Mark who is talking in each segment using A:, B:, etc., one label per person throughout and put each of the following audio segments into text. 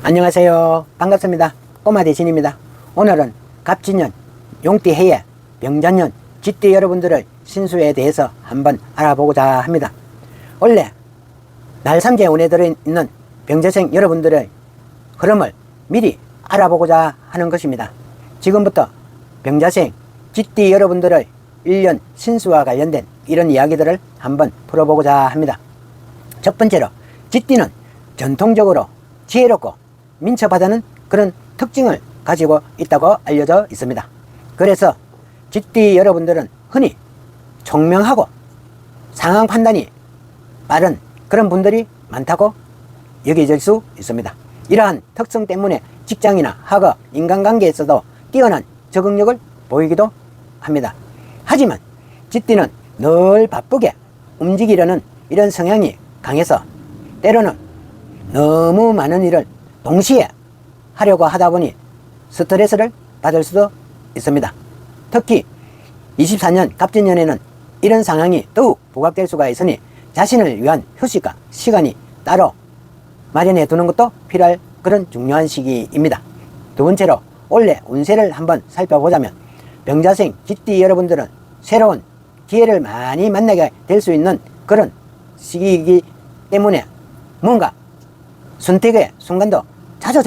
A: 안녕하세요. 반갑습니다. 꼬마대신입니다. 오늘은 갑진년, 용띠해에, 병자년, 쥐띠 여러분들의 신수에 대해서 한번 알아보고자 합니다. 원래 날삼재 운에 들어있는 병자생 여러분들의 흐름을 미리 알아보고자 하는 것입니다. 지금부터 병자생, 쥐띠 여러분들의 1년 신수와 관련된 이런 이야기들을 한번 풀어보고자 합니다. 첫 번째로 쥐띠는 전통적으로 지혜롭고 민첩하다는 그런 특징을 가지고 있다고 알려져 있습니다. 그래서 쥐띠 여러분들은 흔히 총명하고 상황 판단이 빠른 그런 분들이 많다고 여겨질 수 있습니다. 이러한 특성 때문에 직장이나 학업, 인간관계에서도 뛰어난 적응력을 보이기도 합니다. 하지만 쥐띠는 늘 바쁘게 움직이려는 이런 성향이 강해서 때로는 너무 많은 일을 동시에 하려고 하다 보니 스트레스를 받을 수도 있습니다. 특히 24년 갑진년에는 이런 상황이 더욱 부각될 수가 있으니 자신을 위한 휴식과 시간이 따로 마련해 두는 것도 필요할 그런 중요한 시기입니다. 두 번째로 올해 운세를 한번 살펴보자면 병자생 쥐띠 여러분들은 새로운 기회를 많이 만나게 될 수 있는 그런 시기이기 때문에 뭔가 선택의 순간도 자주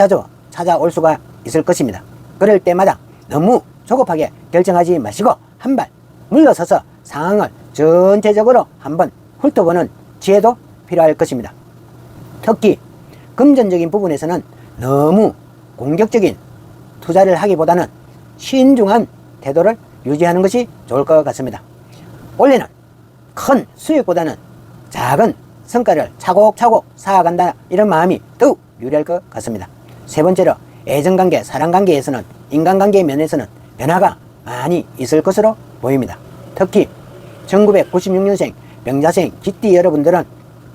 A: 찾아올 수가 있을 것입니다. 그럴 때마다 너무 조급하게 결정하지 마시고 한 발 물러서서 상황을 전체적으로 한번 훑어보는 지혜도 필요할 것입니다. 특히 금전적인 부분에서는 너무 공격적인 투자를 하기보다는 신중한 태도를 유지하는 것이 좋을 것 같습니다. 원래는 큰 수익보다는 작은 성과를 차곡차곡 쌓아간다 이런 마음이 더욱 유리할 것 같습니다. 세 번째로 애정관계, 사랑관계에서는 인간관계 면에서는 변화가 많이 있을 것으로 보입니다. 특히 1996년생 병자생 쥐띠 여러분들은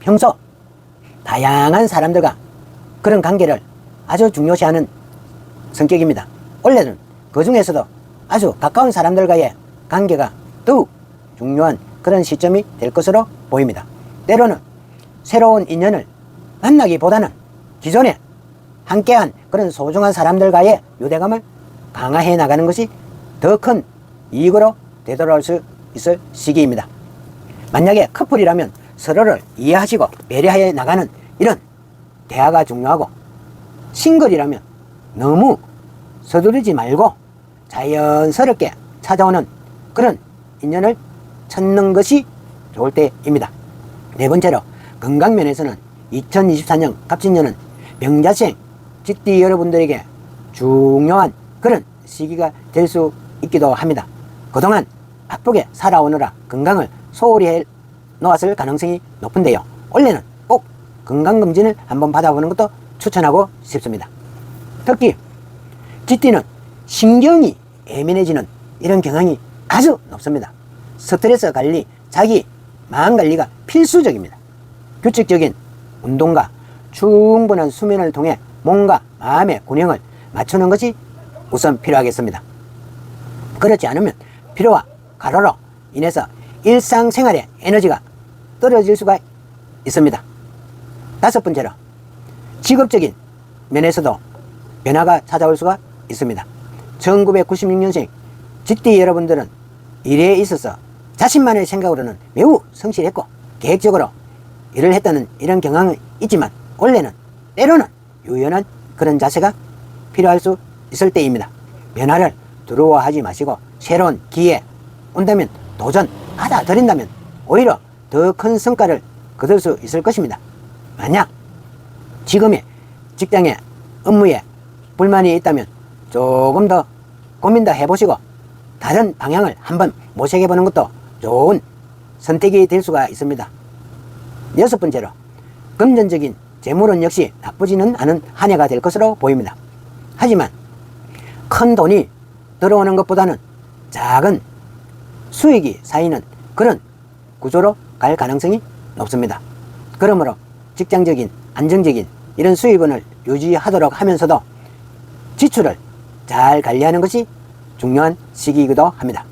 A: 평소 다양한 사람들과 그런 관계를 아주 중요시하는 성격입니다. 원래는 그 중에서도 아주 가까운 사람들과의 관계가 더욱 중요한 그런 시점이 될 것으로 보입니다. 때로는 새로운 인연을 만나기보다는 기존에 함께한 그런 소중한 사람들과의 유대감을 강화해 나가는 것이 더 큰 이익으로 되돌아올 수 있을 시기입니다. 만약에 커플이라면 서로를 이해하시고 배려해 나가는 이런 대화가 중요하고, 싱글이라면 너무 서두르지 말고 자연스럽게 찾아오는 그런 인연을 찾는 것이 좋을 때입니다. 네 번째로 건강면에서는 2024년 갑진년은 병자생 쥐띠 여러분들에게 중요한 그런 시기가 될 수 있기도 합니다. 그동안 바쁘게 살아오느라 건강을 소홀히 해 놓았을 가능성이 높은데요. 원래는 꼭 건강검진을 한번 받아보는 것도 추천하고 싶습니다. 특히 쥐띠는 신경이 예민해지는 이런 경향이 아주 높습니다. 스트레스 관리, 자기 마음 관리가 필수적입니다. 규칙적인 운동과 충분한 수면을 통해 몸과 마음의 균형을 맞추는 것이 우선 필요하겠습니다. 그렇지 않으면 피로와 과로로 인해서 일상생활의 에너지가 떨어질 수가 있습니다. 다섯 번째로 직업적인 면에서도 변화가 찾아올 수가 있습니다. 1996년생 쥐띠 여러분들은 일에 있어서 자신만의 생각으로는 매우 성실했고 계획적으로 일을 했다는 이런 경향은 있지만 원래는 때로는 유연한 그런 자세가 필요할 수 있을 때입니다. 변화를 두려워하지 마시고 새로운 기회 온다면 도전 받아들인다면 오히려 더 큰 성과를 거둘 수 있을 것입니다. 만약 지금의 직장에 업무에 불만이 있다면 조금 더 고민도 해보시고 다른 방향을 한번 모색해보는 것도 좋은 선택이 될 수가 있습니다. 여섯 번째로 금전적인 재물은 역시 나쁘지는 않은 한 해가 될 것으로 보입니다. 하지만 큰 돈이 들어오는 것보다는 작은 수익이 쌓이는 그런 구조로 갈 가능성이 높습니다. 그러므로 직장적인 안정적인 이런 수입원을 유지하도록 하면서도 지출을 잘 관리하는 것이 중요한 시기이기도 합니다.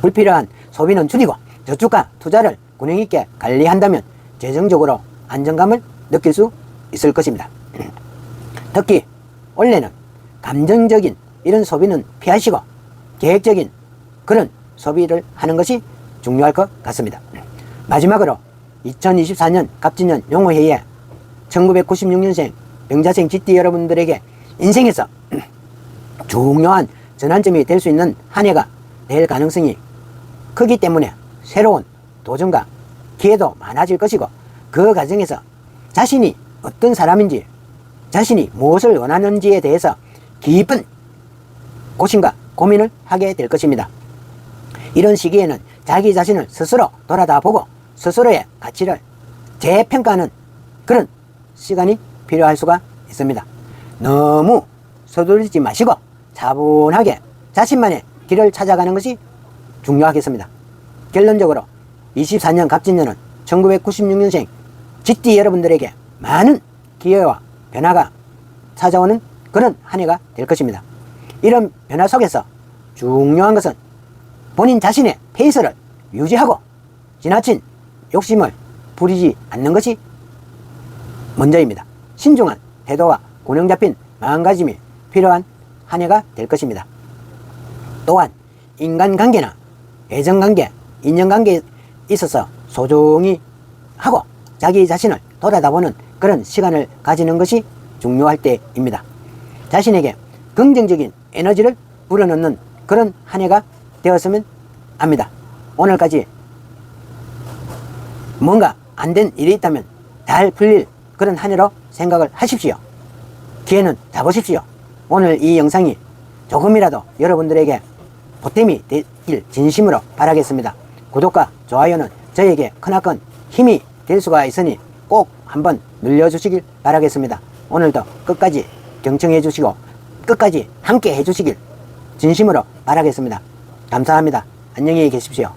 A: 불필요한 소비는 줄이고 저축과 투자를 균형 있게 관리한다면 재정적으로 안정감을 느낄 수 있을 것입니다. 특히 원래는 감정적인 이런 소비는 피하시고 계획적인 그런 소비를 하는 것이 중요할 것 같습니다. 마지막으로 2024년 갑진년 용호해에 1996년생 병자생 쥐띠 여러분들에게 인생에서 중요한 전환점이 될 수 있는 한 해가 될 가능성이 크기 때문에 새로운 도전과 기회도 많아질 것이고, 그 과정에서 자신이 어떤 사람인지, 자신이 무엇을 원하는지에 대해서 깊은 고심과 고민을 하게 될 것입니다. 이런 시기에는 자기 자신을 스스로 돌아다보고 스스로의 가치를 재평가하는 그런 시간이 필요할 수가 있습니다. 너무 서두르지 마시고 차분하게 자신만의 길을 찾아가는 것이 중요하겠습니다. 결론적으로 24년 갑진년은 1996년생 쥐띠 여러분들에게 많은 기회와 변화가 찾아오는 그런 한 해가 될 것입니다. 이런 변화 속에서 중요한 것은 본인 자신의 페이스를 유지하고 지나친 욕심을 부리지 않는 것이 먼저입니다. 신중한 태도와 균형 잡힌 마음가짐이 필요한 한 해가 될 것입니다. 또한 인간관계나 애정관계, 인연관계에 있어서 소중히 하고 자기 자신을 돌아다보는 그런 시간을 가지는 것이 중요할 때입니다. 자신에게 긍정적인 에너지를 불어넣는 그런 한 해가 되었으면 합니다. 오늘까지 뭔가 안 된 일이 있다면 잘 풀릴 그런 한 해로 생각을 하십시오. 기회는 잡으십시오. 오늘 이 영상이 조금이라도 여러분들에게 보탬이 되길 진심으로 바라겠습니다. 구독과 좋아요는 저에게 크나큰 힘이 될 수가 있으니 꼭 한번 눌러주시길 바라겠습니다. 오늘도 끝까지 경청해 주시고 끝까지 함께 해 주시길 진심으로 바라겠습니다. 감사합니다. 안녕히 계십시오.